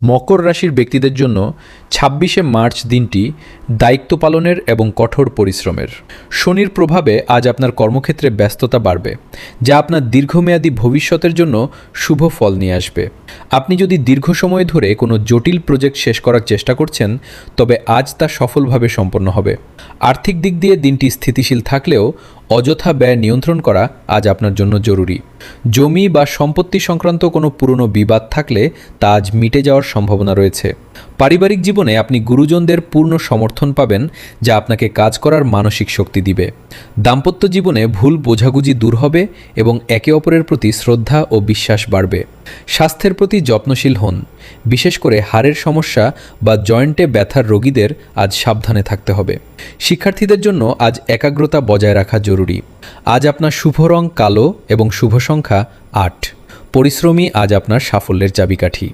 মকর রাশির ব্যক্তিদের জন্য ২৬শে মার্চ দিনটি দায়িত্ব পালনের এবং কঠোর পরিশ্রমের। শনির প্রভাবে আজ আপনার কর্মক্ষেত্রে ব্যস্ততা বাড়বে, যা আপনার দীর্ঘমেয়াদী ভবিষ্যতের জন্য শুভ ফল নিয়ে আসবে। আপনি যদি দীর্ঘ সময় ধরে কোনো জটিল প্রজেক্ট শেষ করার চেষ্টা করছেন, তবে আজ তা সফলভাবে সম্পন্ন হবে। আর্থিক দিক দিয়ে দিনটি স্থিতিশীল থাকলেও অযথা ব্যয় নিয়ন্ত্রণ করা আজ আপনার জন্য জরুরি। জমি বা সম্পত্তি সংক্রান্ত কোনো পুরনো বিবাদ থাকলে তা আজ মিটে যাওয়ার সম্ভাবনা রয়েছে। পারিবারিক জীবনে আপনি গুরুজনদের পূর্ণ সমর্থন পাবেন, যা আপনাকে কাজ করার মানসিক শক্তি দিবে। দাম্পত্য জীবনে ভুল বোঝাবুঝি দূর হবে এবং একে অপরের প্রতি শ্রদ্ধা ও বিশ্বাস বাড়বে। স্বাস্থ্যের প্রতি যত্নশীল হন, বিশেষ করে হাড়ের সমস্যা বা জয়েন্টে ব্যথার রোগীদের আজ সাবধানে থাকতে হবে। শিক্ষার্থীদের জন্য আজ একাগ্রতা বজায় রাখা জরুরি। আজ আপনার শুভ রং কালো এবং শুভ সংখ্যা ৮। পরিশ্রমী আজ আপনার সাফল্যের চাবিকাঠি।